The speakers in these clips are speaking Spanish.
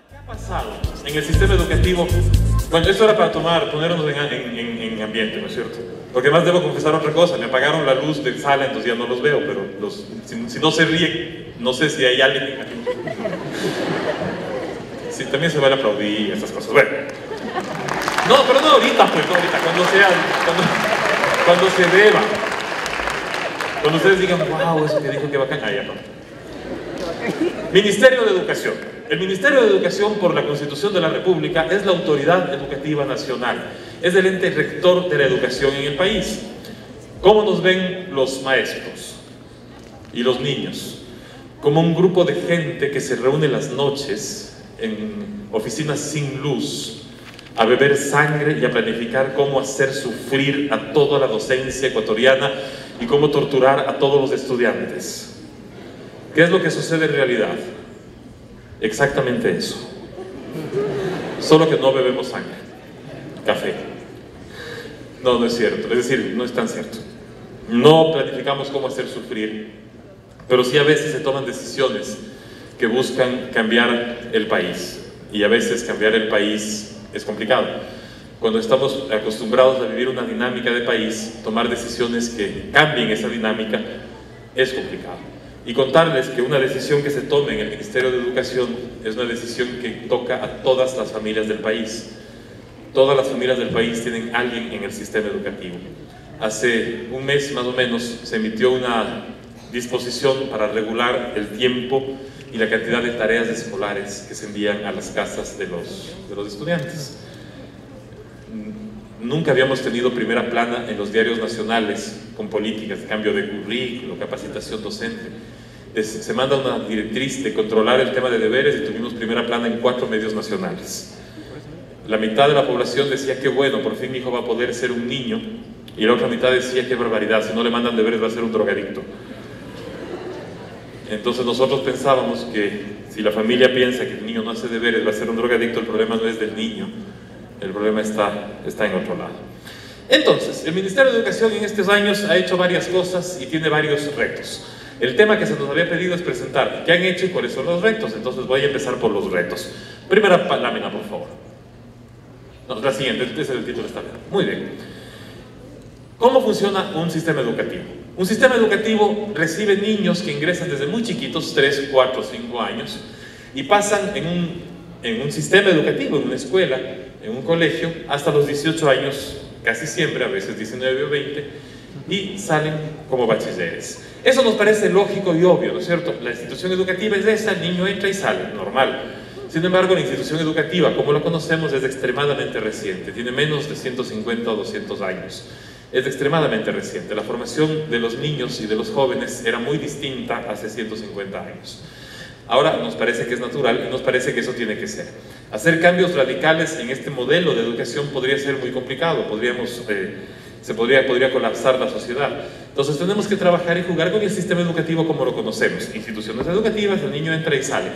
¿Qué ha pasado en el sistema educativo? Bueno, esto era para ponernos en ambiente, ¿no es cierto? Porque además debo confesar otra cosa, me apagaron la luz de sala, entonces ya no los veo, pero si no se ríen, no sé si hay alguien. Sí, también se vale aplaudir estas cosas. Bueno. No, pero no ahorita, pues, no ahorita, cuando se deba. Cuando ustedes digan, wow, eso que dijo que bacán, ya no. Ministerio de Educación. El Ministerio de Educación, por la Constitución de la República, es la autoridad educativa nacional. Es el ente rector de la educación en el país. ¿Cómo nos ven los maestros y los niños? Como un grupo de gente que se reúne las noches en oficinas sin luz, a beber sangre y a planificar cómo hacer sufrir a toda la docencia ecuatoriana y cómo torturar a todos los estudiantes. ¿Qué es lo que sucede en realidad? Exactamente eso. Solo que no bebemos sangre, café. No, no es cierto. Es decir, no es tan cierto. No planificamos cómo hacer sufrir, pero sí a veces se toman decisiones que buscan cambiar el país. Y a veces cambiar el país es complicado. Cuando estamos acostumbrados a vivir una dinámica de país, tomar decisiones que cambien esa dinámica es complicado. Y contarles que una decisión que se tome en el Ministerio de Educación es una decisión que toca a todas las familias del país. Todas las familias del país tienen alguien en el sistema educativo. Hace un mes más o menos se emitió una disposición para regular el tiempo y la cantidad de tareas escolares que se envían a las casas de los estudiantes. Nunca habíamos tenido primera plana en los diarios nacionales con políticas de cambio de currículo, capacitación docente. Se manda una directriz de controlar el tema de deberes y tuvimos primera plana en 4 medios nacionales. La mitad de la población decía que bueno, por fin mi hijo va a poder ser un niño, y la otra mitad decía qué barbaridad, si no le mandan deberes va a ser un drogadicto. Entonces nosotros pensábamos que si la familia piensa que el niño no hace deberes va a ser un drogadicto, el problema no es del niño, el problema está en otro lado. Entonces, el Ministerio de Educación en estos años ha hecho varias cosas y tiene varios retos. El tema que se nos había pedido es presentar qué han hecho y cuáles son los retos, entonces voy a empezar por los retos. Primera lámina, por favor. No, la siguiente, ese es el título de esta lámina. Muy bien. ¿Cómo funciona un sistema educativo? Un sistema educativo recibe niños que ingresan desde muy chiquitos, 3, 4, 5 años, y pasan en un sistema educativo, en una escuela, en un colegio, hasta los 18 años, casi siempre, a veces 19 o 20, y salen como bachilleres. Eso nos parece lógico y obvio, ¿no es cierto? La institución educativa es esa, el niño entra y sale, normal. Sin embargo, la institución educativa, como la conocemos, es extremadamente reciente, tiene menos de 150 o 200 años. Es extremadamente reciente. La formación de los niños y de los jóvenes era muy distinta hace 150 años. Ahora nos parece que es natural y nos parece que eso tiene que ser. Hacer cambios radicales en este modelo de educación podría ser muy complicado, podría colapsar la sociedad. Entonces tenemos que trabajar y jugar con el sistema educativo como lo conocemos. Instituciones educativas, el niño entra y sale.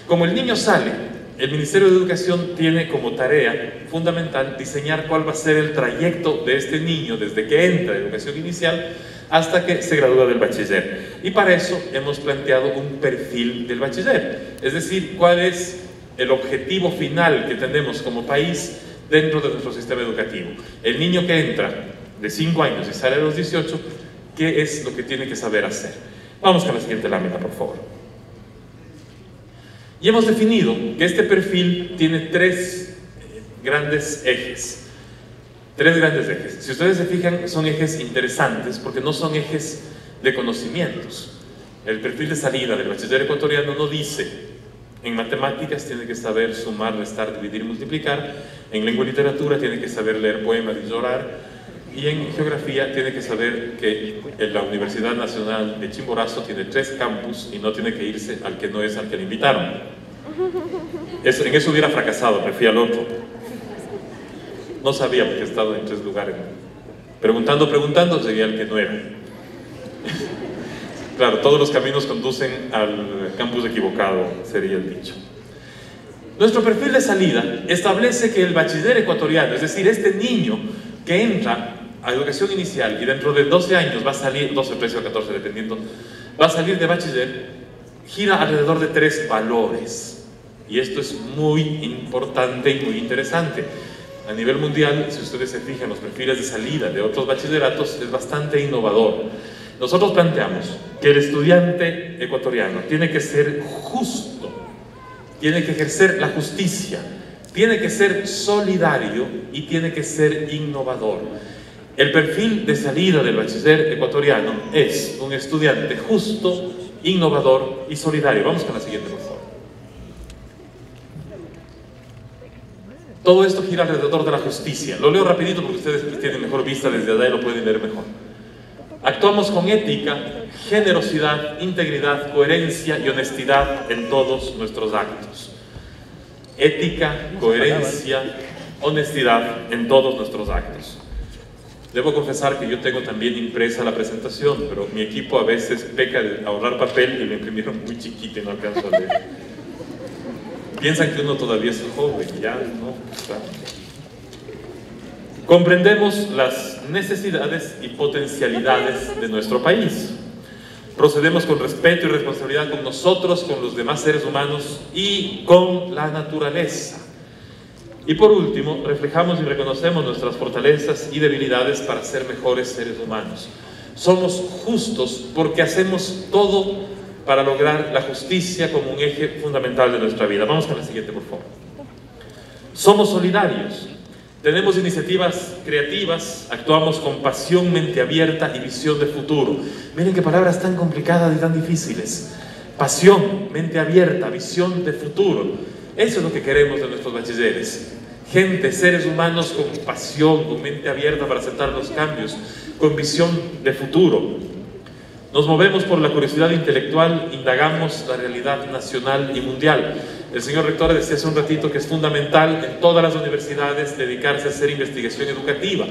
Como el niño sale, el Ministerio de Educación tiene como tarea fundamental diseñar cuál va a ser el trayecto de este niño desde que entra a educación inicial hasta que se gradúa del bachiller. Y para eso hemos planteado un perfil del bachiller, es decir, cuál es el objetivo final que tenemos como país dentro de nuestro sistema educativo. El niño que entra de 5 años y sale a los 18, ¿qué es lo que tiene que saber hacer? Vamos con la siguiente lámina, por favor. Y hemos definido que este perfil tiene 3 grandes ejes. 3 grandes ejes. Si ustedes se fijan, son ejes interesantes porque no son ejes de conocimientos. El perfil de salida del bachiller ecuatoriano no dice: en matemáticas tiene que saber sumar, restar, dividir y multiplicar. En lengua y literatura tiene que saber leer poemas y llorar. Y en geografía tiene que saber que la Universidad Nacional de Chimborazo tiene 3 campus y no tiene que irse al que no es al que le invitaron. En eso hubiera fracasado, me fui al otro. No sabía porque he estado en 3 lugares. Preguntando, llegué al que no era. Claro, todos los caminos conducen al campus equivocado, sería el dicho. Nuestro perfil de salida establece que el bachiller ecuatoriano, es decir, este niño que entra a educación inicial y dentro de 12 años va a salir, 12, 13 o 14 dependiendo, va a salir de bachiller, gira alrededor de 3 valores. Y esto es muy importante y muy interesante. A nivel mundial, si ustedes se fijan, los perfiles de salida de otros bachilleratos es bastante innovador. Nosotros planteamos que el estudiante ecuatoriano tiene que ser justo, tiene que ejercer la justicia, tiene que ser solidario y tiene que ser innovador. El perfil de salida del bachiller ecuatoriano es un estudiante justo, innovador y solidario. Vamos con la siguiente, por favor. Todo esto gira alrededor de la justicia. Lo leo rapidito porque ustedes tienen mejor vista desde allá y lo pueden leer mejor. Actuamos con ética, generosidad, integridad, coherencia y honestidad en todos nuestros actos. Ética, coherencia, honestidad en todos nuestros actos. Debo confesar que yo tengo también impresa la presentación, pero mi equipo a veces peca de ahorrar papel y lo imprimieron muy chiquito y no alcanzo a leer. Piensan que uno todavía es joven, ya no. Comprendemos las necesidades y potencialidades de nuestro país. Procedemos con respeto y responsabilidad con nosotros, con los demás seres humanos y con la naturaleza. Y por último, reflejamos y reconocemos nuestras fortalezas y debilidades para ser mejores seres humanos. Somos justos porque hacemos todo para lograr la justicia como un eje fundamental de nuestra vida. Vamos con la siguiente, por favor. Somos solidarios. Tenemos iniciativas creativas, actuamos con pasión, mente abierta y visión de futuro. Miren qué palabras tan complicadas y tan difíciles. Pasión, mente abierta, visión de futuro. Eso es lo que queremos de nuestros bachilleres. Gente, seres humanos con pasión, con mente abierta para aceptar los cambios, con visión de futuro. Nos movemos por la curiosidad intelectual, indagamos la realidad nacional y mundial. El señor rector decía hace un ratito que es fundamental en todas las universidades dedicarse a hacer investigación educativa,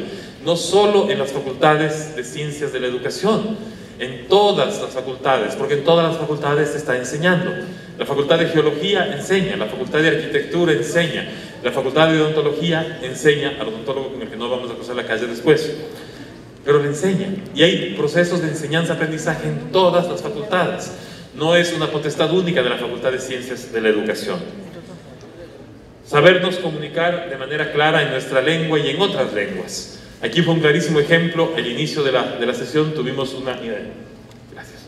no solo en las facultades de ciencias de la educación, en todas las facultades, porque en todas las facultades se está enseñando. La facultad de geología enseña, la facultad de arquitectura enseña, la facultad de odontología enseña, al odontólogo con el que no vamos a cruzar la calle después, pero le enseña. Y hay procesos de enseñanza-aprendizaje en todas las facultades. No es una potestad única de la Facultad de Ciencias de la Educación. Sabernos comunicar de manera clara en nuestra lengua y en otras lenguas. Aquí fue un clarísimo ejemplo, al inicio de la sesión tuvimos una... Gracias.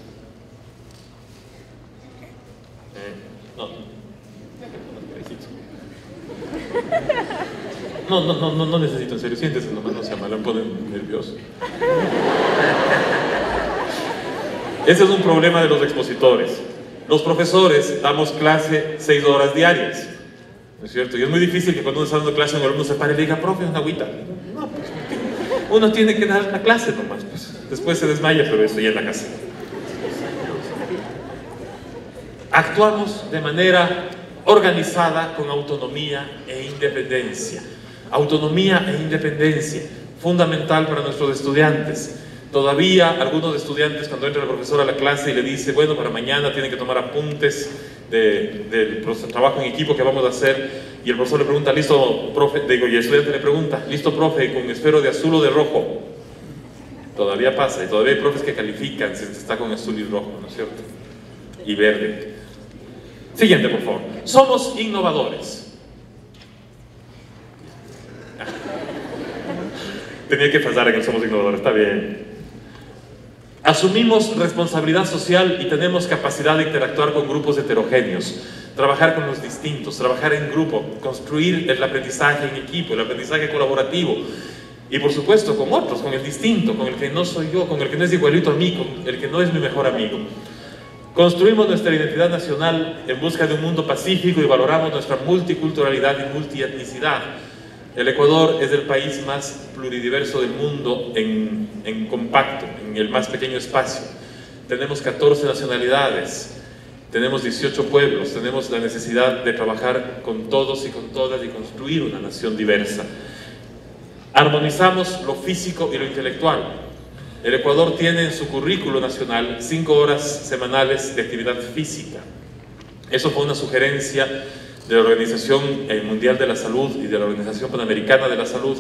No necesito, en serio, siéntese nomás, no sea malo, me pone nervioso. Ese es un problema de los expositores. Los profesores damos clase 6 horas diarias, ¿no es cierto? Y es muy difícil que cuando uno está dando clase un alumno se pare y diga, profe, una agüita. No, pues, uno tiene que dar la clase nomás, pues. Después se desmaya, pero eso ya en la casa. Actuamos de manera organizada con autonomía e independencia. Autonomía e independencia, fundamental para nuestros estudiantes. Todavía algunos estudiantes, cuando entra el profesor a la clase y le dice, bueno, para mañana tienen que tomar apuntes del trabajo en equipo que vamos a hacer, y el profesor le pregunta, listo, profe, y el estudiante le pregunta, listo, profe, con esfero de azul o de rojo. Todavía pasa, y todavía hay profes que califican si está con azul y rojo, ¿no es cierto? Y verde. Siguiente, por favor. Somos innovadores. Tenía que pasar en el somos innovadores, está bien. Asumimos responsabilidad social y tenemos capacidad de interactuar con grupos heterogéneos, trabajar con los distintos, trabajar en grupo, construir el aprendizaje en equipo, el aprendizaje colaborativo y por supuesto con otros, con el distinto, con el que no soy yo, con el que no es igualito a mí, con el que no es mi mejor amigo. Construimos nuestra identidad nacional en busca de un mundo pacífico y valoramos nuestra multiculturalidad y multietnicidad. El Ecuador es el país más pluridiverso del mundo en compacto, en el más pequeño espacio. Tenemos 14 nacionalidades, tenemos 18 pueblos, tenemos la necesidad de trabajar con todos y con todas y construir una nación diversa. Armonizamos lo físico y lo intelectual. El Ecuador tiene en su currículo nacional 5 horas semanales de actividad física. Eso fue una sugerencia de la Organización Mundial de la Salud y de la Organización Panamericana de la Salud,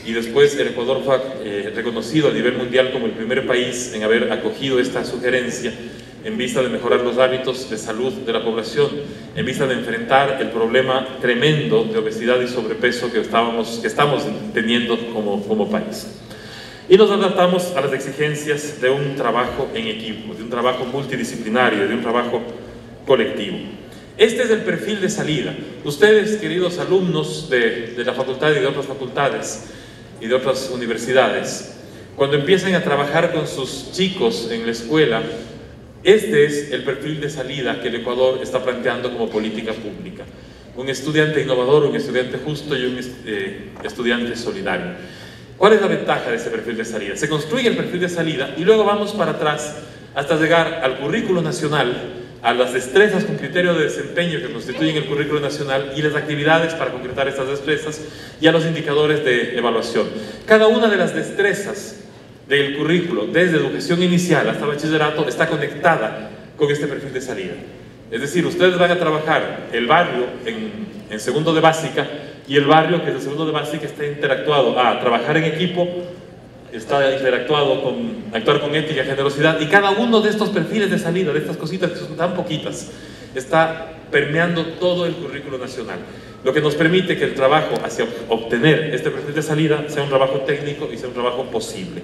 y después el Ecuador fue reconocido a nivel mundial como el primer país en haber acogido esta sugerencia, en vista de mejorar los hábitos de salud de la población, en vista de enfrentar el problema tremendo de obesidad y sobrepeso que estamos teniendo como país. Y nos adaptamos a las exigencias de un trabajo en equipo, de un trabajo multidisciplinario, de un trabajo colectivo. Este es el perfil de salida. Ustedes, queridos alumnos de la facultad y de otras facultades y de otras universidades, cuando empiecen a trabajar con sus chicos en la escuela, este es el perfil de salida que el Ecuador está planteando como política pública. Un estudiante innovador, un estudiante justo y un estudiante solidario. ¿Cuál es la ventaja de ese perfil de salida? Se construye el perfil de salida y luego vamos para atrás hasta llegar al currículo nacional, a las destrezas con criterio de desempeño que constituyen el currículo nacional y las actividades para concretar estas destrezas y a los indicadores de evaluación. Cada una de las destrezas del currículo, desde educación inicial hasta bachillerato, está conectada con este perfil de salida. Es decir, ustedes van a trabajar el barrio en segundo de básica y el barrio que es el segundo de básica está interactuado a trabajar en equipo, está interactuado con actuar con ética y generosidad, y cada uno de estos perfiles de salida, de estas cositas que son tan poquitas, está permeando todo el currículo nacional, lo que nos permite que el trabajo hacia obtener este perfil de salida sea un trabajo técnico y sea un trabajo posible.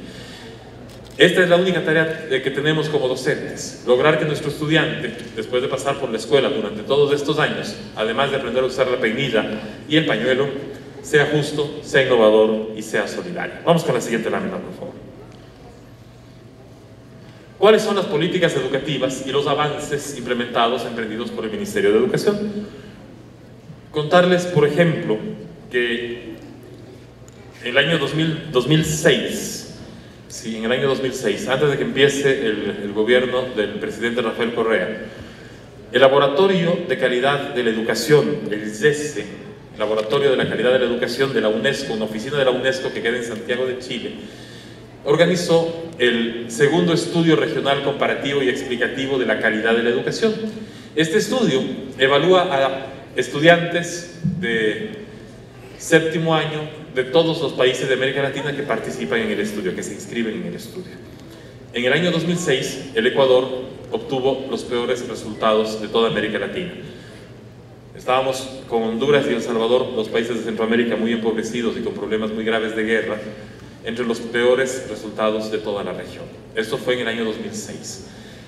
Esta es la única tarea que tenemos como docentes, lograr que nuestro estudiante, después de pasar por la escuela durante todos estos años, además de aprender a usar la peinilla y el pañuelo, sea justo, sea innovador y sea solidario. Vamos con la siguiente lámina, por favor. ¿Cuáles son las políticas educativas y los avances implementados, emprendidos por el Ministerio de Educación? Contarles, por ejemplo, que en el año 2006, sí, en el año 2006, antes de que empiece el gobierno del presidente Rafael Correa, el Laboratorio de Calidad de la Educación, el ISESE, Laboratorio de la Calidad de la Educación de la UNESCO, una oficina de la UNESCO que queda en Santiago de Chile, organizó el segundo estudio regional comparativo y explicativo de la calidad de la educación. Este estudio evalúa a estudiantes de séptimo año de todos los países de América Latina que participan en el estudio, que se inscriben en el estudio. En el año 2006, el Ecuador obtuvo los peores resultados de toda América Latina. Estábamos con Honduras y El Salvador, los países de Centroamérica muy empobrecidos y con problemas muy graves de guerra, entre los peores resultados de toda la región. Esto fue en el año 2006.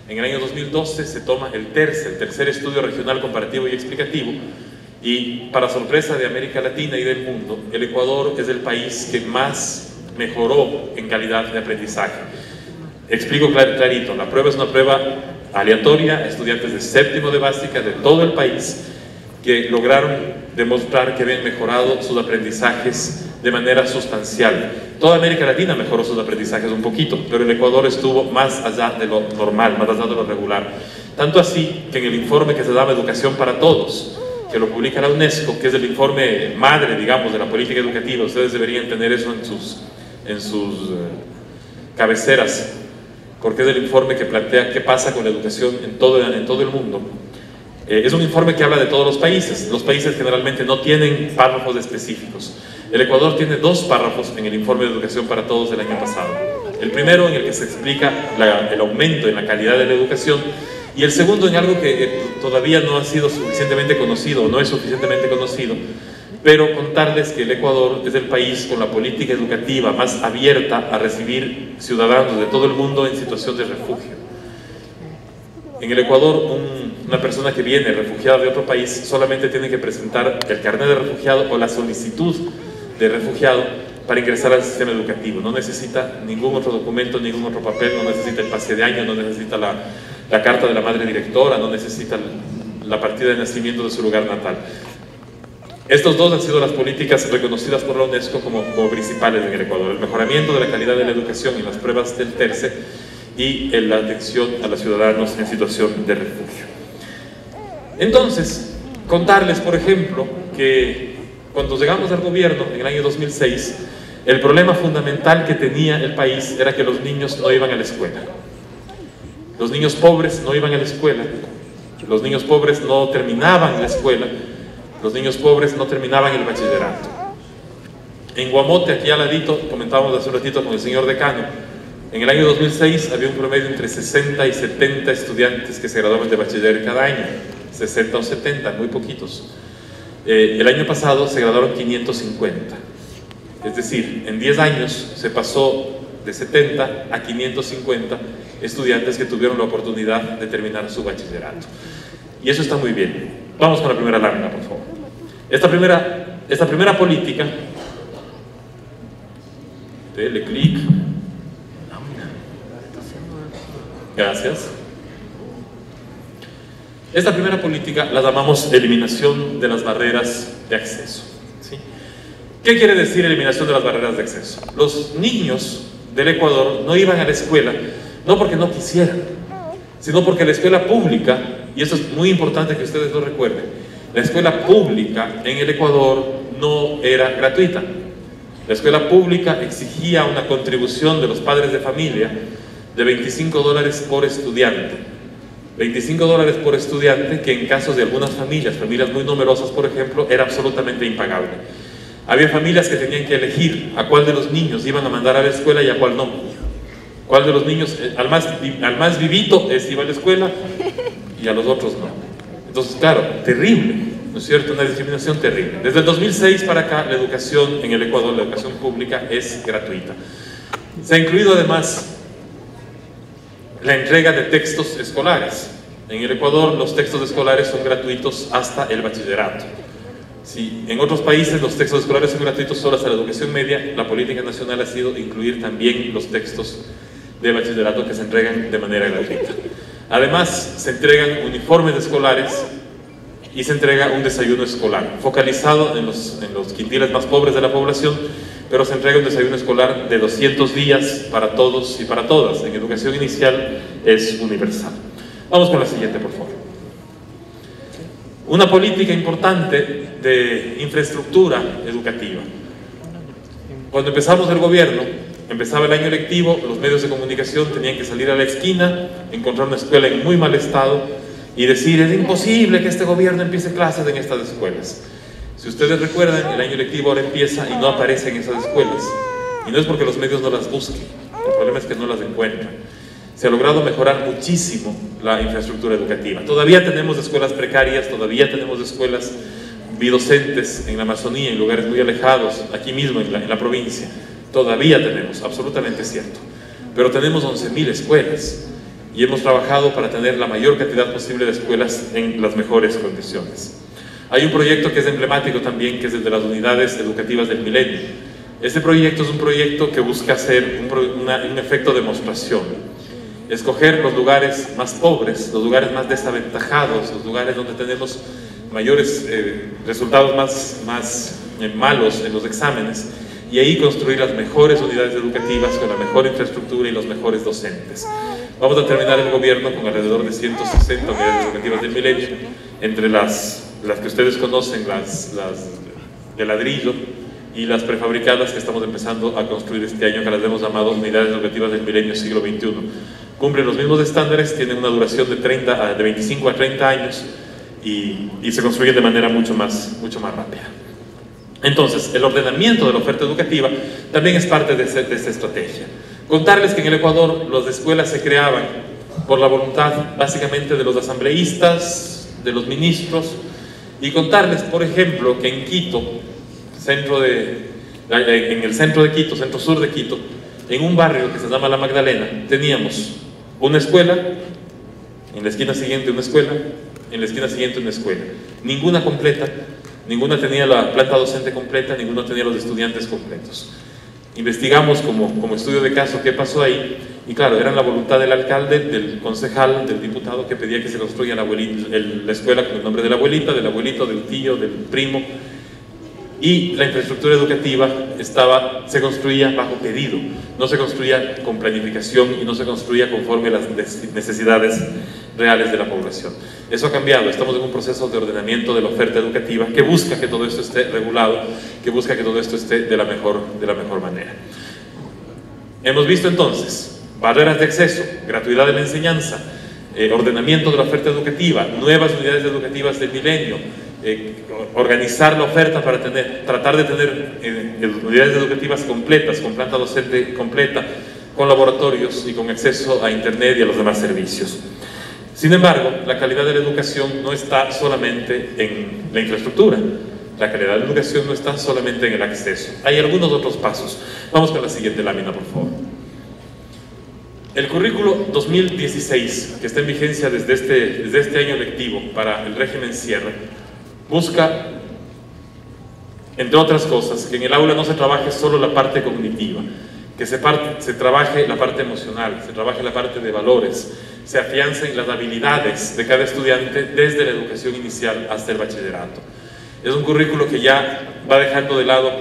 En el año 2012 se toma el tercer estudio regional comparativo y explicativo, y para sorpresa de América Latina y del mundo, el Ecuador es el país que más mejoró en calidad de aprendizaje. Explico clarito, la prueba es una prueba aleatoria a estudiantes de séptimo de básica de todo el país que lograron demostrar que habían mejorado sus aprendizajes de manera sustancial. Toda América Latina mejoró sus aprendizajes un poquito, pero el Ecuador estuvo más allá de lo normal, más allá de lo regular. Tanto así que en el informe que se llama Educación para Todos, que lo publica la UNESCO, que es el informe madre, digamos, de la política educativa, ustedes deberían tener eso en sus cabeceras, porque es el informe que plantea qué pasa con la educación en todo el mundo. Es un informe que habla de todos los países. Los países generalmente no tienen párrafos específicos. El Ecuador tiene 2 párrafos en el informe de Educación para Todos del año pasado. El primero en el que se explica el aumento en la calidad de la educación, y el segundo en algo que todavía no ha sido suficientemente conocido, o no es suficientemente conocido, pero contarles que el Ecuador es el país con la política educativa más abierta a recibir ciudadanos de todo el mundo en situación de refugio. En el Ecuador, una persona que viene refugiada de otro país solamente tiene que presentar el carnet de refugiado o la solicitud de refugiado para ingresar al sistema educativo. No necesita ningún otro documento, ningún otro papel, no necesita el pase de año, no necesita la carta de la madre directora, no necesita la partida de nacimiento de su lugar natal. Estos dos han sido las políticas reconocidas por la UNESCO como principales en el Ecuador: el mejoramiento de la calidad de la educación en las pruebas del TERCE y la atención a los ciudadanos en situación de refugio. Entonces, contarles, por ejemplo, que cuando llegamos al gobierno en el año 2006, el problema fundamental que tenía el país era que los niños no iban a la escuela. Los niños pobres no iban a la escuela, los niños pobres no terminaban la escuela, los niños pobres no terminaban el bachillerato. En Guamote, aquí al ladito, comentábamos hace un ratito con el señor decano, En el año 2006 había un promedio entre 60 y 70 estudiantes que se graduaban de bachiller cada año, 60 o 70, muy poquitos. El año pasado se graduaron 550, es decir, en 10 años se pasó de 70 a 550 estudiantes que tuvieron la oportunidad de terminar su bachillerato. Y eso está muy bien. Vamos con la primera lámina, por favor. Esta primera política, dele clic. Gracias. Esta primera política la llamamos eliminación de las barreras de acceso, ¿sí? ¿Qué quiere decir eliminación de las barreras de acceso? Los niños del Ecuador no iban a la escuela, no porque no quisieran, sino porque la escuela pública, y eso es muy importante que ustedes lo recuerden, la escuela pública en el Ecuador no era gratuita. La escuela pública exigía una contribución de los padres de familia de $25 por estudiante. $25 por estudiante, que en casos de algunas familias muy numerosas, por ejemplo, era absolutamente impagable. Había familias que tenían que elegir a cuál de los niños iban a mandar a la escuela y a cuál no. Cuál de los niños, al más vivito iba a la escuela y a los otros no. Entonces, claro, terrible, ¿no es cierto? Una discriminación terrible. Desde el 2006 para acá, la educación en el Ecuador, la educación pública, es gratuita. Se ha incluido además la entrega de textos escolares. En el Ecuador los textos escolares son gratuitos hasta el bachillerato. Si en otros países los textos escolares son gratuitos solo hasta la educación media, la política nacional ha sido incluir también los textos de bachillerato que se entregan de manera gratuita. Además, se entregan uniformes escolares y se entrega un desayuno escolar, focalizado en los quintiles más pobres de la población, pero se entrega un desayuno escolar de 200 días para todos y para todas. En educación inicial es universal. Vamos con la siguiente, por favor. Una política importante de infraestructura educativa. Cuando empezamos el gobierno, empezaba el año lectivo, los medios de comunicación tenían que salir a la esquina, encontrar una escuela en muy mal estado y decir: es imposible que este gobierno empiece clases en estas escuelas. Si ustedes recuerdan, el año lectivo ahora empieza y no aparecen esas escuelas. Y no es porque los medios no las busquen, el problema es que no las encuentran. Se ha logrado mejorar muchísimo la infraestructura educativa. Todavía tenemos escuelas precarias, todavía tenemos escuelas bidocentes en la Amazonía, en lugares muy alejados, aquí mismo en la provincia. Todavía tenemos, absolutamente cierto. Pero tenemos 11.000 escuelas y hemos trabajado para tener la mayor cantidad posible de escuelas en las mejores condiciones. Hay un proyecto que es emblemático también, que es el de las unidades educativas del milenio. Este proyecto es un proyecto que busca hacer un efecto de demostración. Escoger los lugares más pobres, los lugares más desaventajados, los lugares donde tenemos mayores resultados más malos en los exámenes, y ahí construir las mejores unidades educativas con la mejor infraestructura y los mejores docentes. Vamos a terminar el gobierno con alrededor de 160 unidades educativas del milenio, entre las que ustedes conocen, las de ladrillo, y las prefabricadas que estamos empezando a construir este año, que las hemos llamado unidades educativas del milenio siglo XXI. Cumplen los mismos estándares, tienen una duración de 25 a 30 años y se construyen de manera mucho más rápida. Entonces, el ordenamiento de la oferta educativa también es parte de esta estrategia. Contarles que en el Ecuador las escuelas se creaban por la voluntad básicamente de los asambleístas, de los ministros, y contarles, por ejemplo, que en Quito, en el centro de Quito, centro sur de Quito, en un barrio que se llama La Magdalena, teníamos una escuela, en la esquina siguiente una escuela, en la esquina siguiente una escuela, ninguna completa, ninguna tenía la planta docente completa, ninguna tenía los estudiantes completos. Investigamos como estudio de caso qué pasó ahí, y claro, era la voluntad del alcalde, del concejal, del diputado, que pedía que se construya la escuela con el nombre de la abuelita, del abuelito, del tío, del primo, y la infraestructura educativa se construía bajo pedido, no se construía con planificación y no se construía conforme a las necesidades reales de la población. Eso ha cambiado, estamos en un proceso de ordenamiento de la oferta educativa que busca que todo esto esté regulado, que busca que todo esto esté de la mejor manera. Hemos visto entonces barreras de acceso, gratuidad de la enseñanza, ordenamiento de la oferta educativa, nuevas unidades educativas del milenio, organizar la oferta para tratar de tener unidades educativas completas, con planta docente completa, con laboratorios y con acceso a Internet y a los demás servicios. Sin embargo, la calidad de la educación no está solamente en la infraestructura, la calidad de la educación no está solamente en el acceso. Hay algunos otros pasos. Vamos con la siguiente lámina, por favor. El currículo 2016, que está en vigencia desde este año lectivo para el régimen cierre, busca, entre otras cosas, que en el aula no se trabaje solo la parte cognitiva, que se trabaje la parte emocional, se trabaje la parte de valores, se afiancen las habilidades de cada estudiante desde la educación inicial hasta el bachillerato. Es un currículo que ya va dejando de lado,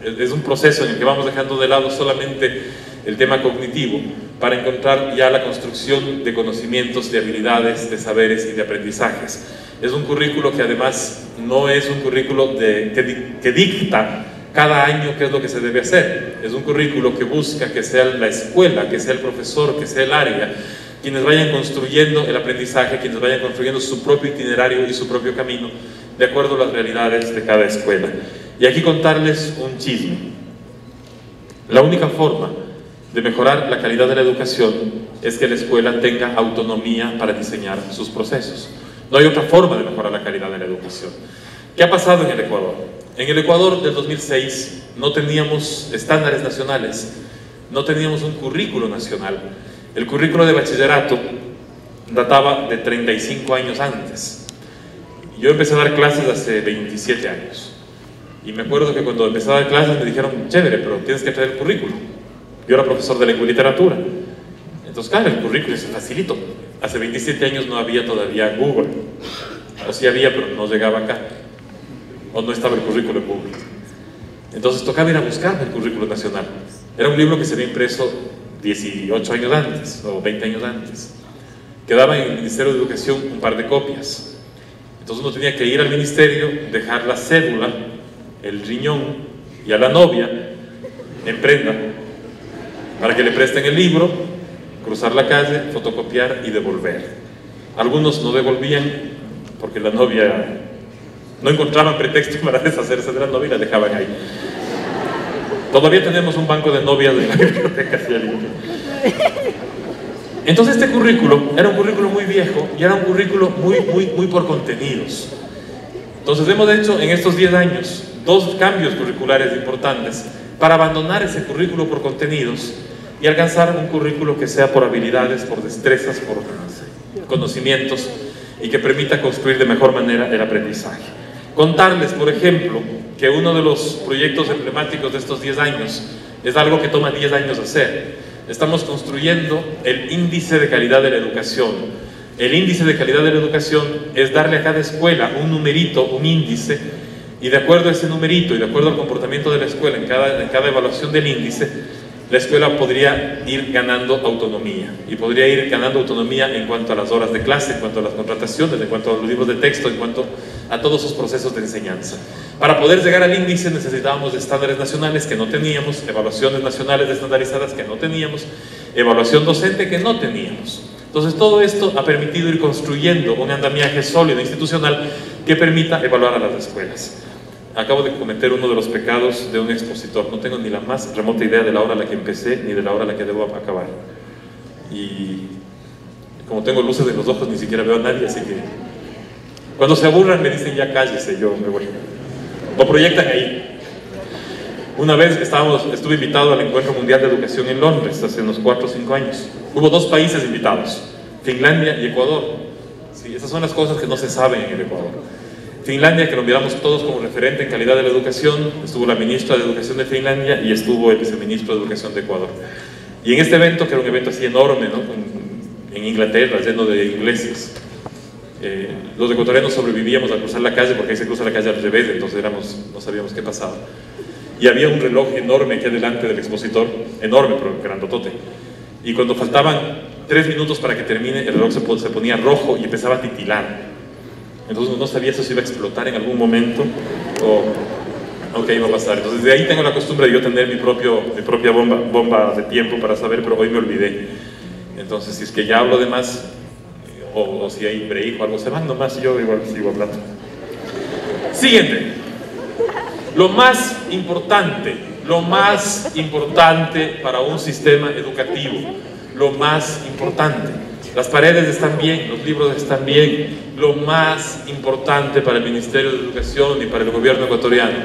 es un proceso en el que vamos dejando de lado solamente el tema cognitivo para encontrar ya la construcción de conocimientos, de habilidades, de saberes y de aprendizajes. Es un currículo que además no es un currículo que dicta cada año qué es lo que se debe hacer. Es un currículo que busca que sea la escuela, que sea el profesor, que sea el área, quienes vayan construyendo el aprendizaje, quienes vayan construyendo su propio itinerario y su propio camino, de acuerdo a las realidades de cada escuela. Y aquí contarles un chisme. La única forma de mejorar la calidad de la educación es que la escuela tenga autonomía para diseñar sus procesos. No hay otra forma de mejorar la calidad de la educación. ¿Qué ha pasado en el Ecuador? En el Ecuador del 2006 no teníamos estándares nacionales, no teníamos un currículo nacional. El currículo de bachillerato databa de 35 años antes. Yo empecé a dar clases hace 27 años. Y me acuerdo que cuando empecé a dar clases me dijeron, chévere, pero tienes que traer el currículo. Yo era profesor de lengua y literatura. Entonces, claro, el currículo es facilito. Hace 27 años no había todavía Google. O sí había, pero no llegaba acá. O no estaba el currículo en Google. Entonces tocaba ir a buscar el currículo nacional. Era un libro que se había impreso 18 años antes, o 20 años antes. Quedaba en el Ministerio de Educación un par de copias. Entonces uno tenía que ir al ministerio, dejar la cédula, el riñón y a la novia en prenda para que le presten el libro, cruzar la calle, fotocopiar y devolver. Algunos no devolvían porque la novia no encontraban pretexto para deshacerse de la novia y la dejaban ahí. Todavía tenemos un banco de novias de la biblioteca. Entonces este currículo era un currículo muy viejo y era un currículo muy por contenidos. Entonces hemos hecho en estos 10 años 2 cambios curriculares importantes para abandonar ese currículo por contenidos y alcanzar un currículo que sea por habilidades, por destrezas, por conocimientos y que permita construir de mejor manera el aprendizaje. Contarles, por ejemplo, que uno de los proyectos emblemáticos de estos 10 años es algo que toma 10 años hacer. Estamos construyendo el índice de calidad de la educación. El índice de calidad de la educación es darle a cada escuela un numerito, un índice, y de acuerdo a ese numerito y de acuerdo al comportamiento de la escuela en cada evaluación del índice, la escuela podría ir ganando autonomía, y podría ir ganando autonomía en cuanto a las horas de clase, en cuanto a las contrataciones, en cuanto a los libros de texto, en cuanto a todos sus procesos de enseñanza. Para poder llegar al índice necesitábamos de estándares nacionales que no teníamos, evaluaciones nacionales estandarizadas que no teníamos, evaluación docente que no teníamos. Entonces todo esto ha permitido ir construyendo un andamiaje sólido institucional que permita evaluar a las escuelas. Acabo de cometer uno de los pecados de un expositor. No tengo ni la más remota idea de la hora a la que empecé ni de la hora a la que debo acabar. Y como tengo luces en los ojos ni siquiera veo a nadie, así que cuando se aburran me dicen ya cállese, yo me voy. Lo proyectan ahí. Una vez estuve invitado al Encuentro Mundial de Educación en Londres, hace unos 4 o 5 años. Hubo 2 países invitados, Finlandia y Ecuador. Sí, esas son las cosas que no se saben en el Ecuador. Finlandia, que lo miramos todos como referente en calidad de la educación, estuvo la ministra de Educación de Finlandia y estuvo el viceministro de Educación de Ecuador. Y en este evento, que era un evento así enorme, ¿no? En Inglaterra, lleno de ingleses, los ecuatorianos sobrevivíamos al cruzar la calle, porque ahí se cruza la calle al revés, entonces no sabíamos qué pasaba. Y había un reloj enorme aquí adelante del expositor, enorme, pero grandotote. Y cuando faltaban 3 minutos para que termine, el reloj se ponía rojo y empezaba a titilar. Entonces no sabía si eso iba a explotar en algún momento o qué iba a pasar. Entonces de ahí tengo la costumbre de yo tener mi propia bomba de tiempo para saber, pero hoy me olvidé. Entonces si es que ya hablo de más, o si hay break o algo, se van nomás y yo igual sigo hablando. Siguiente. Lo más importante lo más importante para un sistema educativo, lo más importante. Las paredes están bien, los libros están bien. Lo más importante para el Ministerio de Educación y para el gobierno ecuatoriano,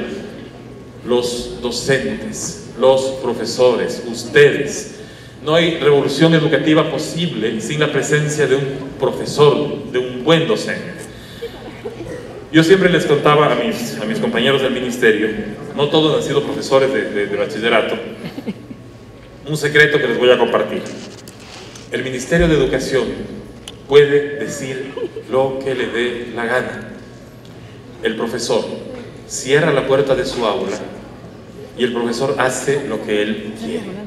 los docentes, los profesores, ustedes. No hay revolución educativa posible sin la presencia de un profesor, de un buen docente. Yo siempre les contaba a mis compañeros del ministerio, no todos han sido profesores de bachillerato, un secreto que les voy a compartir. El Ministerio de Educación puede decir lo que le dé la gana. El profesor cierra la puerta de su aula y el profesor hace lo que él quiere.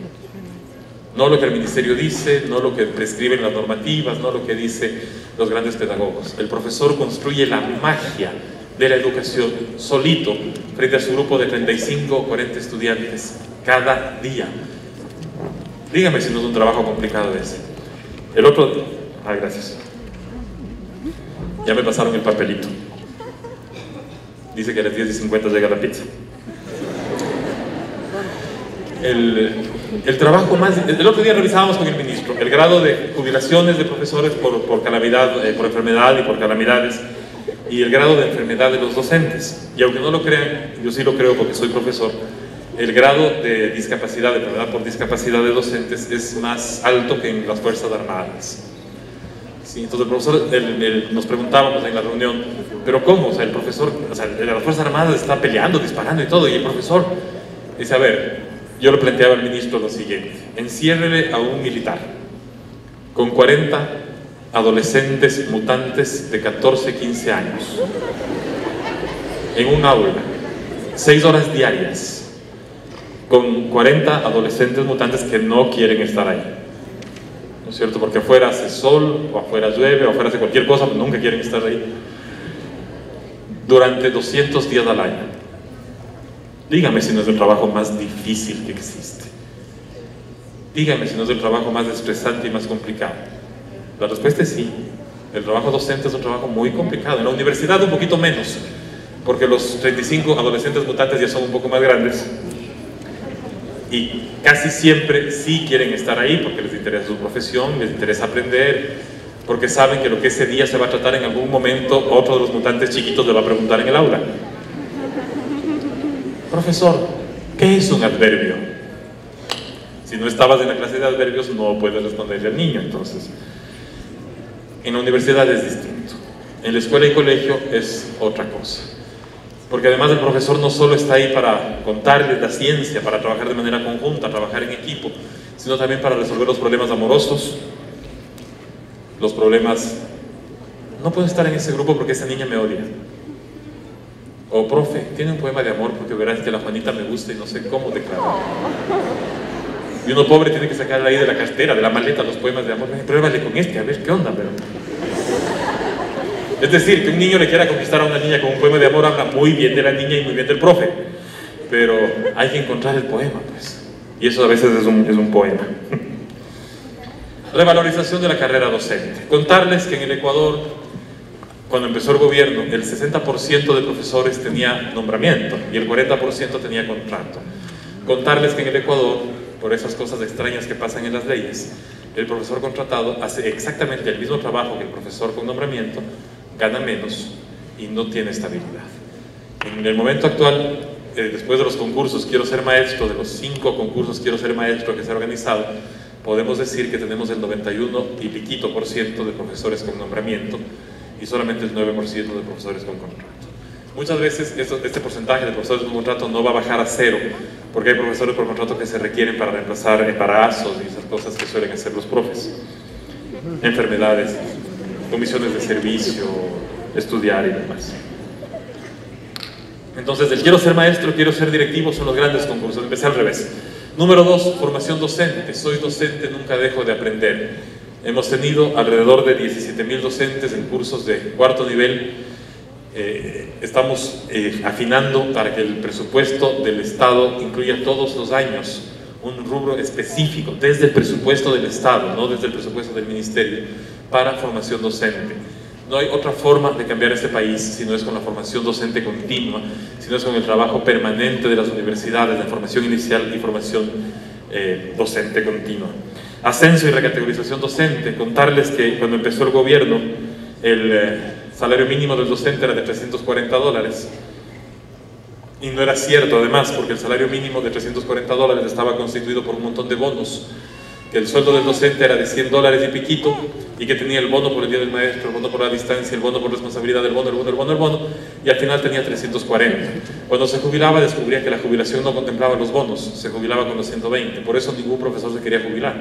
No lo que el ministerio dice, no lo que prescriben las normativas, no lo que dicen los grandes pedagogos. El profesor construye la magia de la educación solito frente a su grupo de 35 o 40 estudiantes cada día. Dígame si no es un trabajo complicado ese. El otro... gracias. Ya me pasaron el papelito. Dice que a las 10:50 llega la pizza. El trabajo más... El otro día revisábamos con el ministro el grado de jubilaciones de profesores por calamidad, por enfermedad y por calamidades, y el grado de enfermedad de los docentes. Y aunque no lo crean, yo sí lo creo porque soy profesor, el grado de discapacidad, de enfermedad por discapacidad de docentes es más alto que en las Fuerzas Armadas. Sí, entonces el profesor, nos preguntábamos en la reunión, ¿pero cómo? O sea, el profesor, de las Fuerzas Armadas está peleando, disparando y todo, y el profesor dice, a ver, yo le planteaba al ministro lo siguiente: enciérrele a un militar con 40 adolescentes mutantes de 14, 15 años en un aula, 6 horas diarias, con 40 adolescentes mutantes que no quieren estar ahí, ¿no es cierto? Porque afuera hace sol, o afuera llueve, o afuera hace cualquier cosa, pero nunca quieren estar ahí, durante 200 días al año. Dígame si no es el trabajo más difícil que existe. Dígame si no es el trabajo más estresante y más complicado. La respuesta es sí. El trabajo docente es un trabajo muy complicado. En la universidad un poquito menos, porque los 35 adolescentes mutantes ya son un poco más grandes y casi siempre sí quieren estar ahí porque les interesa su profesión, les interesa aprender, porque saben que lo que ese día se va a tratar en algún momento, otro de los mutantes chiquitos le va a preguntar en el aula. Profesor, ¿qué es un adverbio? Si no estabas en la clase de adverbios no puedes responderle al niño. Entonces, en la universidad es distinto. En la escuela y colegio es otra cosa. Porque además el profesor no solo está ahí para contarles la ciencia, para trabajar de manera conjunta, trabajar en equipo, sino también para resolver los problemas amorosos, los problemas... No puedo estar en ese grupo porque esa niña me odia. O profe, tiene un poema de amor porque verás que la Juanita me gusta y no sé cómo declarar. Y uno pobre tiene que sacar ahí de la cartera, de la maleta, los poemas de amor. Pruébale con este, a ver qué onda, pero... Es decir, que un niño le quiera conquistar a una niña con un poema de amor habla muy bien de la niña y muy bien del profe. Pero hay que encontrar el poema, pues. Y eso a veces es un poema. Revalorización de la carrera docente. Contarles que en el Ecuador, cuando empezó el gobierno, el 60% de profesores tenía nombramiento y el 40% tenía contrato. Contarles que en el Ecuador, por esas cosas extrañas que pasan en las leyes, el profesor contratado hace exactamente el mismo trabajo que el profesor con nombramiento, gana menos y no tiene estabilidad. En el momento actual, después de los concursos Quiero Ser Maestro, de los 5 concursos Quiero Ser Maestro que se han organizado, podemos decir que tenemos el 91 y piquito % de profesores con nombramiento y solamente el 9% de profesores con contrato. Muchas veces este porcentaje de profesores con contrato no va a bajar a 0, porque hay profesores por contrato que se requieren para reemplazar embarazos y esas cosas que suelen hacer los profes. Enfermedades, comisiones de servicio, estudiar y demás. Entonces, el quiero ser maestro, quiero ser directivo son los grandes concursos. Empecé al revés. Número 2, formación docente. Soy docente, nunca dejo de aprender. Hemos tenido alrededor de 17.000 docentes en cursos de cuarto nivel. Estamos afinando para que el presupuesto del Estado incluya todos los años un rubro específico, desde el presupuesto del Estado, no desde el presupuesto del Ministerio, para formación docente. No hay otra forma de cambiar este país si no es con la formación docente continua, si no es con el trabajo permanente de las universidades, de formación inicial y formación docente continua. Ascenso y recategorización docente. Contarles que cuando empezó el gobierno, el salario mínimo del docente era de $340. Y no era cierto, además, porque el salario mínimo de $340 estaba constituido por un montón de bonos, que el sueldo del docente era de $100 y piquito, y que tenía el bono por el día del maestro, el bono por la distancia, el bono por responsabilidad, el bono, y al final tenía 340. Cuando se jubilaba descubría que la jubilación no contemplaba los bonos, se jubilaba con los 120, por eso ningún profesor se quería jubilar.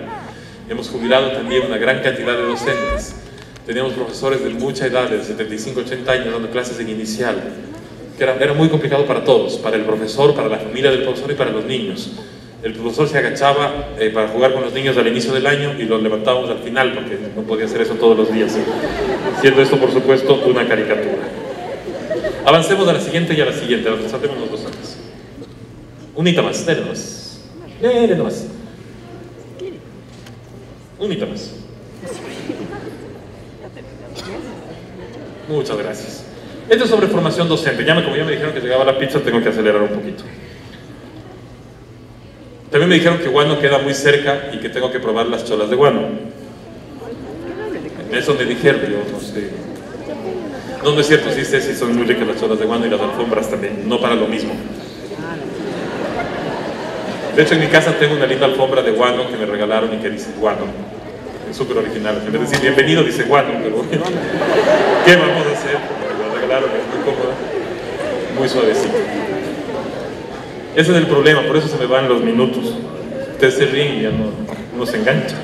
Hemos jubilado también una gran cantidad de docentes. Teníamos profesores de mucha edad, de 75, 80 años, dando clases en inicial, que era muy complicado para todos, para el profesor, para la familia del profesor y para los niños. El profesor se agachaba para jugar con los niños al inicio del año y los levantábamos al final, porque no podía hacer eso todos los días, siendo esto, por supuesto, una caricatura. Avancemos a la siguiente y a la siguiente, saltemos los dos antes. Unita más, denle más. Denle más. Unita más. Muchas gracias. Esto es sobre formación docente. Como ya me dijeron que llegaba la pizza, tengo que acelerar un poquito. También me dijeron que Guano queda muy cerca y que tengo que probar las cholas de Guano. Eso me dijeron, yo no sé. No es cierto, sí sé si son muy ricas las cholas de Guano y las alfombras también, no para lo mismo. De hecho, en mi casa tengo una linda alfombra de Guano que me regalaron y que dice Guano. Es súper original. En vez de decir bienvenido, dice Guano, pero bueno, ¿qué vamos a hacer? Me la regalaron, es muy cómoda, muy suavecita. Ese es el problema, por eso se me van los minutos. Ustedes se ríen y ya no se enganchan.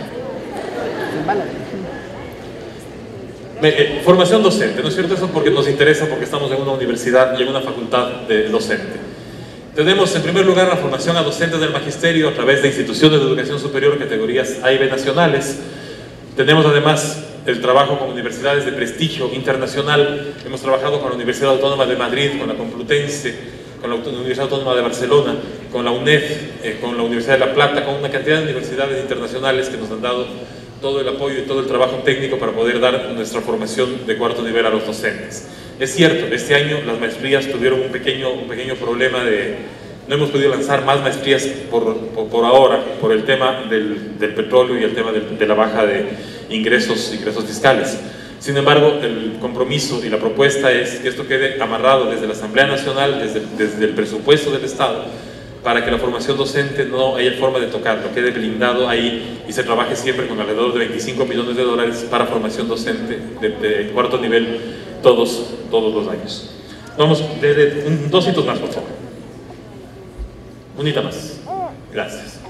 Formación docente, ¿no es cierto? Eso porque nos interesa, porque estamos en una universidad y en una facultad de docente. Tenemos en primer lugar la formación a docentes del magisterio a través de instituciones de educación superior, categorías A y B nacionales. Tenemos además el trabajo con universidades de prestigio internacional. Hemos trabajado con la Universidad Autónoma de Madrid, con la Complutense, con la Universidad Autónoma de Barcelona, con la UNED, con la Universidad de La Plata, con una cantidad de universidades internacionales que nos han dado todo el apoyo y todo el trabajo técnico para poder dar nuestra formación de cuarto nivel a los docentes. Es cierto, este año las maestrías tuvieron un pequeño problema de... No hemos podido lanzar más maestrías por ahora, por el tema del petróleo y el tema de la baja de ingresos fiscales. Sin embargo, el compromiso y la propuesta es que esto quede amarrado desde la Asamblea Nacional, desde el presupuesto del Estado, para que la formación docente no haya forma de tocarlo, quede blindado ahí y se trabaje siempre con alrededor de $25 millones para formación docente de cuarto nivel todos los años. Vamos, dos hitos más, por favor. Unita más. Gracias.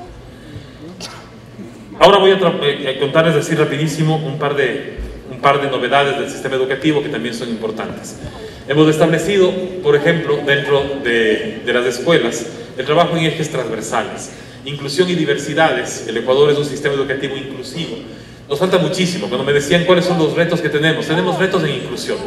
Ahora voy a contarles así rapidísimo un par de novedades del sistema educativo que también son importantes. Hemos establecido, por ejemplo, dentro de las escuelas, el trabajo en ejes transversales. Inclusión y diversidades. El Ecuador es un sistema educativo inclusivo. Nos falta muchísimo. Cuando me decían cuáles son los retos que tenemos retos en inclusión.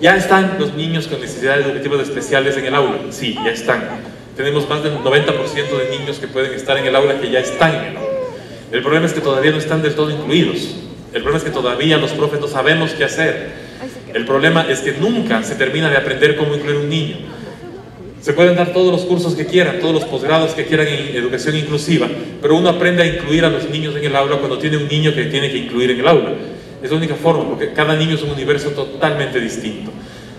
¿Ya están los niños con necesidades educativas especiales en el aula? Sí, ya están. Tenemos más del 90% de niños que pueden estar en el aula que ya están en el aula. El problema es que todavía no están del todo incluidos. El problema es que todavía los profes no sabemos qué hacer. El problema es que nunca se termina de aprender cómo incluir un niño. Se pueden dar todos los cursos que quieran, todos los posgrados que quieran en educación inclusiva, pero uno aprende a incluir a los niños en el aula cuando tiene un niño que tiene que incluir en el aula. Es la única forma, porque cada niño es un universo totalmente distinto.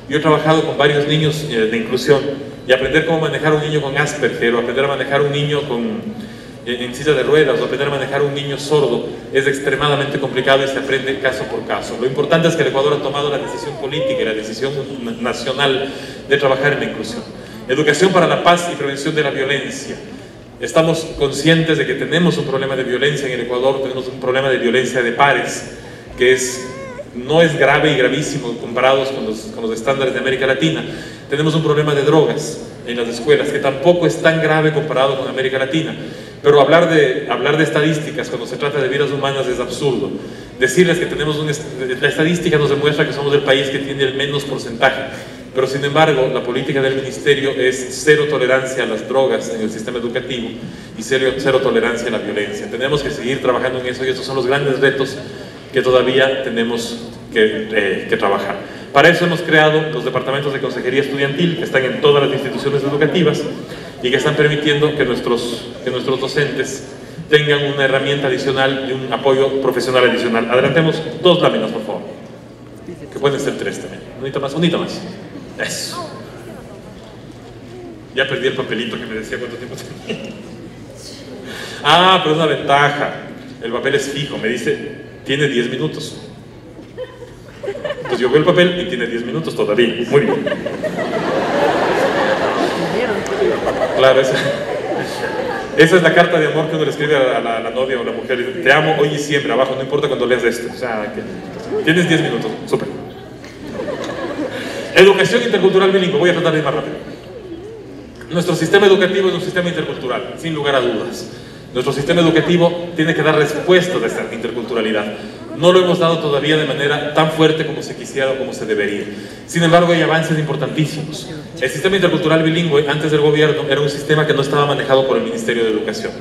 Yo he trabajado con varios niños de inclusión y aprender cómo manejar un niño con Asperger, o aprender a manejar un niño en silla de ruedas, o aprender a manejar un niño sordo es extremadamente complicado y se aprende caso por caso. Lo importante es que el Ecuador ha tomado la decisión política y la decisión nacional de trabajar en la inclusión. Educación para la paz y prevención de la violencia. Estamos conscientes de que tenemos un problema de violencia en el Ecuador, tenemos un problema de violencia de pares, que no es grave y gravísimo comparados con los estándares de América Latina. Tenemos un problema de drogas en las escuelas, que tampoco es tan grave comparado con América Latina. Pero hablar de estadísticas cuando se trata de vidas humanas es absurdo. Decirles que la estadística nos demuestra que somos el país que tiene el menos porcentaje, pero sin embargo la política del ministerio es cero tolerancia a las drogas en el sistema educativo y cero tolerancia a la violencia. Tenemos que seguir trabajando en eso y estos son los grandes retos que todavía tenemos que trabajar. Para eso hemos creado los departamentos de consejería estudiantil, que están en todas las instituciones educativas y que están permitiendo que nuestros docentes tengan una herramienta adicional y un apoyo profesional adicional. Adelantemos 2 láminas, por favor, que pueden ser 3 también. Unita más. Eso. Ya perdí el papelito que me decía cuánto tiempo tenía. Ah, pero es una ventaja. El papel es fijo, me dice, tiene 10 minutos. Entonces yo veo el papel y tiene 10 minutos todavía. Muy bien. Claro, esa es la carta de amor que uno le escribe a la novia o la mujer. Te amo hoy y siempre, abajo, no importa cuando leas esto. O sea, tienes 10 minutos, súper. Educación intercultural bilingüe, voy a tratar de ir más rápido. Nuestro sistema educativo es un sistema intercultural, sin lugar a dudas. Nuestro sistema educativo tiene que dar respuesta a esta interculturalidad. No lo hemos dado todavía de manera tan fuerte como se quisiera o como se debería. Sin embargo, hay avances importantísimos. El sistema intercultural bilingüe, antes del gobierno, era un sistema que no estaba manejado por el Ministerio de Educación.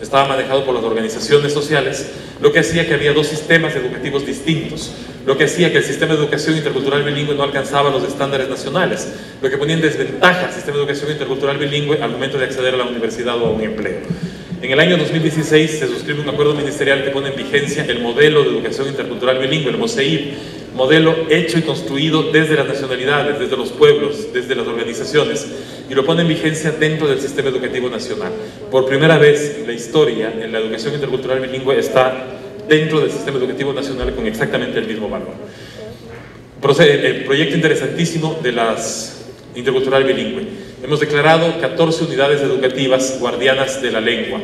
Estaba manejado por las organizaciones sociales, lo que hacía que había 2 sistemas educativos distintos, lo que hacía que el sistema de educación intercultural bilingüe no alcanzaba los estándares nacionales, lo que ponía en desventaja al sistema de educación intercultural bilingüe al momento de acceder a la universidad o a un empleo. En el año 2016 se suscribe un acuerdo ministerial que pone en vigencia el modelo de educación intercultural bilingüe, el MOSEIB, modelo hecho y construido desde las nacionalidades, desde los pueblos, desde las organizaciones, y lo pone en vigencia dentro del sistema educativo nacional. Por primera vez en la historia, en la educación intercultural bilingüe está dentro del sistema educativo nacional con exactamente el mismo valor. El proyecto interesantísimo de las intercultural bilingüe. Hemos declarado 14 unidades educativas guardianas de la lengua.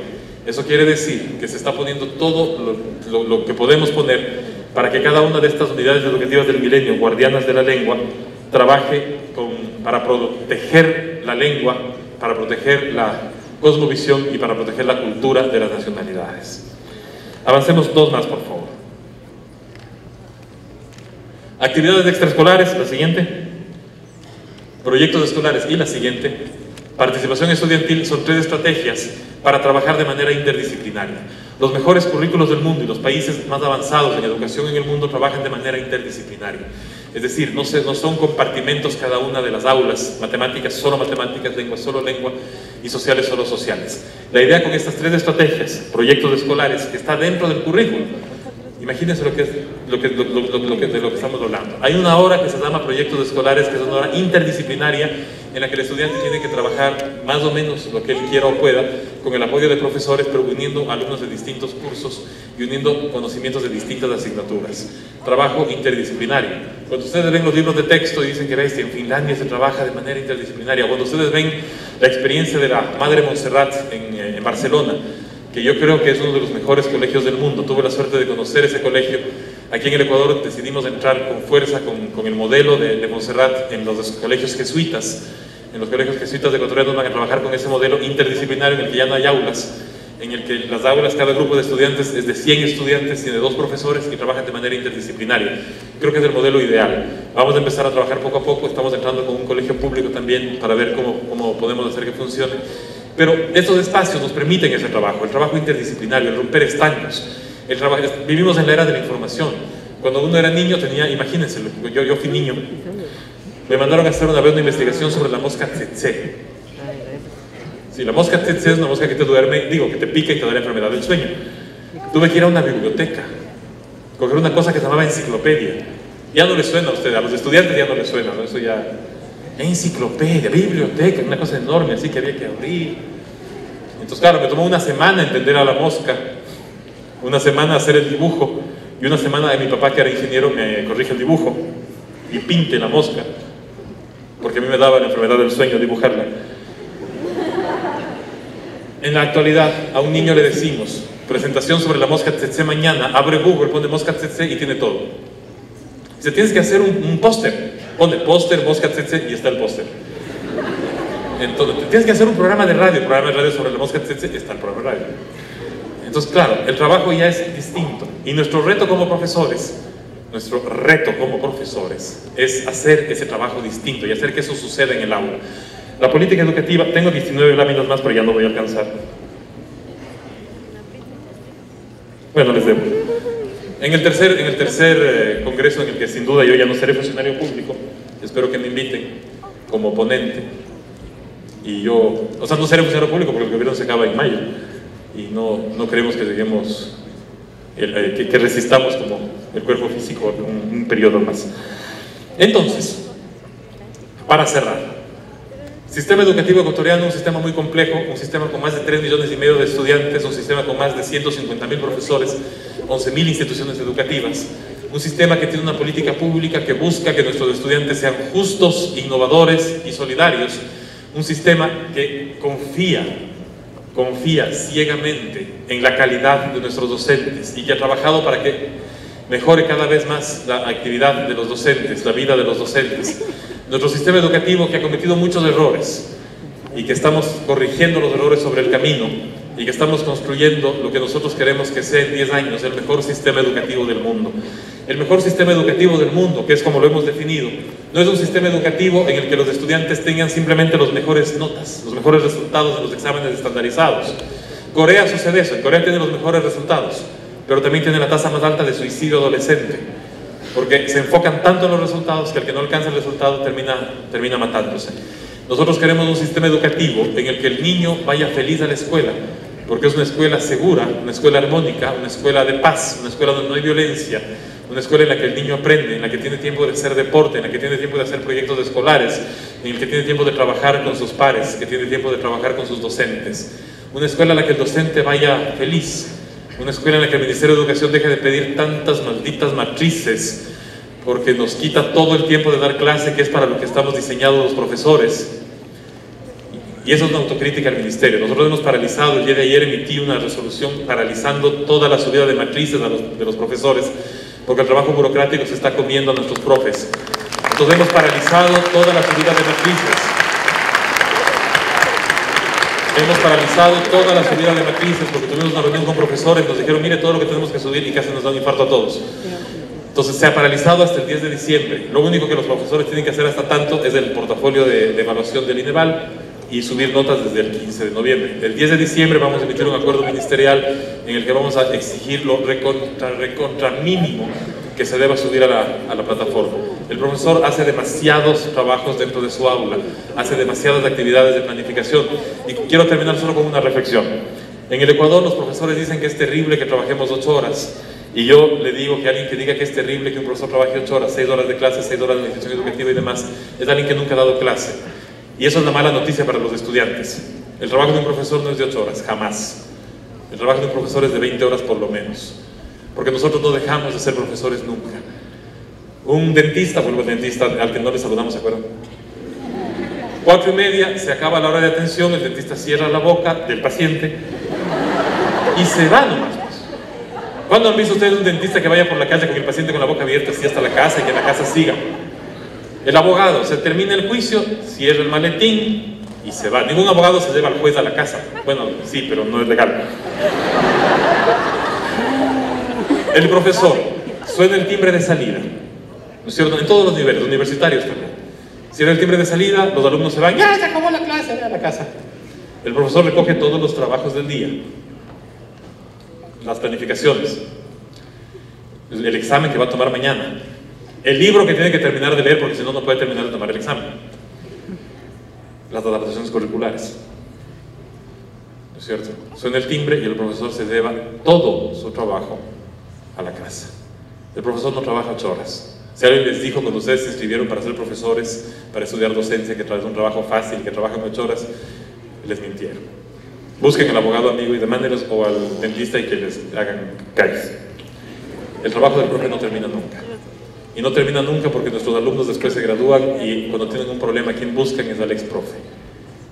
Eso quiere decir que se está poniendo todo lo que podemos poner para que cada una de estas unidades educativas del milenio, guardianas de la lengua, trabaje para proteger la lengua, para proteger la cosmovisión y para proteger la cultura de las nacionalidades. Avancemos 2 más, por favor. Actividades extraescolares, la siguiente. Proyectos escolares y la siguiente. Participación estudiantil son 3 estrategias para trabajar de manera interdisciplinaria. Los mejores currículos del mundo y los países más avanzados en educación en el mundo trabajan de manera interdisciplinaria. Es decir, no son compartimentos cada una de las aulas, matemáticas, solo matemáticas, lengua, solo lengua, y sociales, solo sociales. La idea con estas 3 estrategias, proyectos escolares, que está dentro del currículo. Imagínense de lo que estamos hablando. Hay una hora que se llama proyectos escolares, que es una hora interdisciplinaria en la que el estudiante tiene que trabajar más o menos lo que él quiera o pueda, con el apoyo de profesores, pero uniendo alumnos de distintos cursos y uniendo conocimientos de distintas asignaturas. Trabajo interdisciplinario. Cuando ustedes ven los libros de texto y dicen que en Finlandia se trabaja de manera interdisciplinaria, cuando ustedes ven la experiencia de la Madre Montserrat en Barcelona, que yo creo que es uno de los mejores colegios del mundo. Tuve la suerte de conocer ese colegio. Aquí en el Ecuador decidimos entrar con fuerza con el modelo de Montserrat en los colegios jesuitas. En los colegios jesuitas de ecuatorianos van a trabajar con ese modelo interdisciplinario en el que ya no hay aulas, en el que las aulas, cada grupo de estudiantes es de 100 estudiantes y de 2 profesores y trabajan de manera interdisciplinaria. Creo que es el modelo ideal. Vamos a empezar a trabajar poco a poco. Estamos entrando con un colegio público también para ver cómo podemos hacer que funcione. Pero estos espacios nos permiten ese trabajo, el trabajo interdisciplinario, el romper estancos. Vivimos en la era de la información. Cuando uno era niño imagínense, yo fui niño, me mandaron a hacer una vez una investigación sobre la mosca tsetse. Sí, la mosca tsetse es una mosca que te duerme, que te pica y te da la enfermedad del sueño. Tuve que ir a una biblioteca, coger una cosa que se llamaba enciclopedia. Ya no les suena a ustedes, a los estudiantes ya no les suena, ¿no? Eso ya... Enciclopedia, biblioteca, una cosa enorme, así que había que abrir. Entonces, claro, me tomó una semana entender a la mosca, una semana hacer el dibujo, y una semana de mi papá, que era ingeniero, me corrige el dibujo y pinte la mosca, porque a mí me daba la enfermedad del sueño dibujarla. En la actualidad, a un niño le decimos, presentación sobre la mosca tsetse mañana, abre Google, pone mosca tsetse y tiene todo. Dice, tienes que hacer un póster. Pone póster, mosca tsetse y está el póster. Entonces, tienes que hacer un programa de radio sobre la mosca tsetse, está el programa de radio. Entonces, claro, el trabajo ya es distinto. Y nuestro reto como profesores es hacer ese trabajo distinto y hacer que eso suceda en el aula. La política educativa, tengo 19 láminas más, pero ya no voy a alcanzar. Bueno, les debo. En el tercer congreso, en el que sin duda yo ya no seré funcionario público, espero que me inviten como ponente, y yo, o sea, no seré funcionario público porque el gobierno se acaba en mayo, y no queremos que lleguemos, que resistamos como el cuerpo físico un periodo más. Entonces, para cerrar, sistema educativo ecuatoriano, un sistema muy complejo, un sistema con más de 3,5 millones de estudiantes, un sistema con más de 150.000 profesores, 11.000 instituciones educativas, un sistema que tiene una política pública que busca que nuestros estudiantes sean justos, innovadores y solidarios, un sistema que confía ciegamente en la calidad de nuestros docentes y que ha trabajado para que mejore cada vez más la actividad de los docentes, la vida de los docentes. Nuestro sistema educativo que ha cometido muchos errores y que estamos corrigiendo los errores sobre el camino y que estamos construyendo lo que nosotros queremos que sea en 10 años el mejor sistema educativo del mundo. El mejor sistema educativo del mundo, que es como lo hemos definido, no es un sistema educativo en el que los estudiantes tengan simplemente las mejores notas, los mejores resultados de los exámenes estandarizados. Corea sucede eso, en Corea tiene los mejores resultados, pero también tiene la tasa más alta de suicidio adolescente, porque se enfocan tanto en los resultados que el que no alcanza el resultado termina matándose. Nosotros queremos un sistema educativo en el que el niño vaya feliz a la escuela, porque es una escuela segura, una escuela armónica, una escuela de paz, una escuela donde no hay violencia, una escuela en la que el niño aprende, en la que tiene tiempo de hacer deporte, en la que tiene tiempo de hacer proyectos escolares, en la que tiene tiempo de trabajar con sus pares, que tiene tiempo de trabajar con sus docentes. Una escuela en la que el docente vaya feliz, una escuela en la que el Ministerio de Educación deje de pedir tantas malditas matrices, porque nos quita todo el tiempo de dar clase, que es para lo que estamos diseñados los profesores. Y eso es una autocrítica al Ministerio. Nosotros hemos paralizado, el día de ayer emití una resolución paralizando toda la subida de matrices de los profesores, porque el trabajo burocrático se está comiendo a nuestros profes. Entonces hemos paralizado toda la subida de matrices. Hemos paralizado toda la subida de matrices porque tuvimos una reunión con profesores, nos dijeron, mire todo lo que tenemos que subir y casi nos da un infarto a todos. Entonces se ha paralizado hasta el 10 de diciembre. Lo único que los profesores tienen que hacer hasta tanto es el portafolio de evaluación del INEVAL y subir notas desde el 15 de noviembre. El 10 de diciembre vamos a emitir un acuerdo ministerial en el que vamos a exigir lo recontra mínimo que se deba subir a la plataforma. El profesor hace demasiados trabajos dentro de su aula, hace demasiadas actividades de planificación. Y quiero terminar solo con una reflexión. En el Ecuador los profesores dicen que es terrible que trabajemos 8 horas. Y yo le digo que alguien que diga que es terrible que un profesor trabaje 8 horas, 6 horas de clase, 6 horas de institución educativa y demás, es alguien que nunca ha dado clase. Y eso es una mala noticia para los estudiantes. El trabajo de un profesor no es de 8 horas, jamás. El trabajo de un profesor es de 20 horas por lo menos. Porque nosotros no dejamos de ser profesores nunca. Un dentista, vuelvo al dentista al que no le saludamos, ¿se acuerdan? 4:30, se acaba la hora de atención, el dentista cierra la boca del paciente y se va nomás. ¿Cuándo han visto ustedes un dentista que vaya por la calle con el paciente con la boca abierta así hasta la casa y que en la casa siga? El abogado, se termina el juicio, cierra el maletín y se va. Ningún abogado se lleva al juez a la casa. Bueno, sí, pero no es legal. El profesor, suena el timbre de salida, ¿no es cierto? En todos los niveles, universitarios también. Cierra el timbre de salida, los alumnos se van, ya se acabó la clase, ve a la casa. El profesor recoge todos los trabajos del día, las planificaciones, el examen que va a tomar mañana, el libro que tiene que terminar de leer porque si no, no puede terminar de tomar el examen, las adaptaciones curriculares, ¿no es cierto? Suena el timbre y el profesor se lleva todo su trabajo a la casa. El profesor no trabaja 8 horas. Si alguien les dijo cuando ustedes se inscribieron para ser profesores, para estudiar docencia, que es un trabajo fácil, que trabajan 8 horas, les mintieron. Busquen al abogado amigo y demándenles, o al dentista y que les hagan calles. El trabajo del profe no termina nunca. Y no termina nunca porque nuestros alumnos después se gradúan y cuando tienen un problema, ¿quién buscan? Es al ex profe.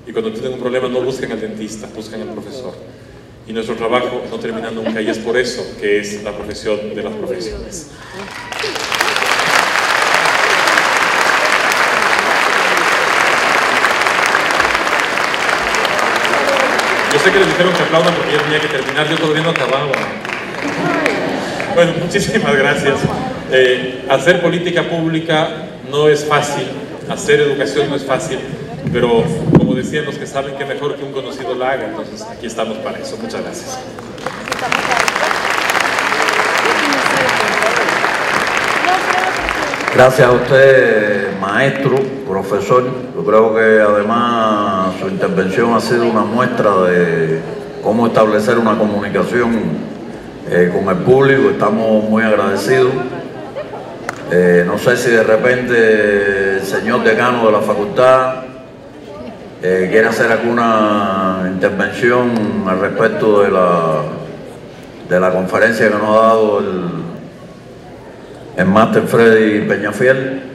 Y cuando tienen un problema no buscan al dentista, buscan al profesor. Y nuestro trabajo no termina nunca y es por eso que es la profesión de las profesiones. Yo sé que les dijeron que aplaudan porque ya tenía que terminar, yo todavía no acababa. Bueno, muchísimas gracias. Hacer política pública no es fácil, hacer educación no es fácil, pero como decían los que saben, que mejor que un conocido la haga, entonces aquí estamos para eso. Muchas gracias. Gracias a usted, maestro, profesor. Yo creo que además su intervención ha sido una muestra de cómo establecer una comunicación con el público. Estamos muy agradecidos. No sé si de repente el señor decano de la facultad quiere hacer alguna intervención al respecto de la conferencia que nos ha dado el máster Freddy Peñafiel.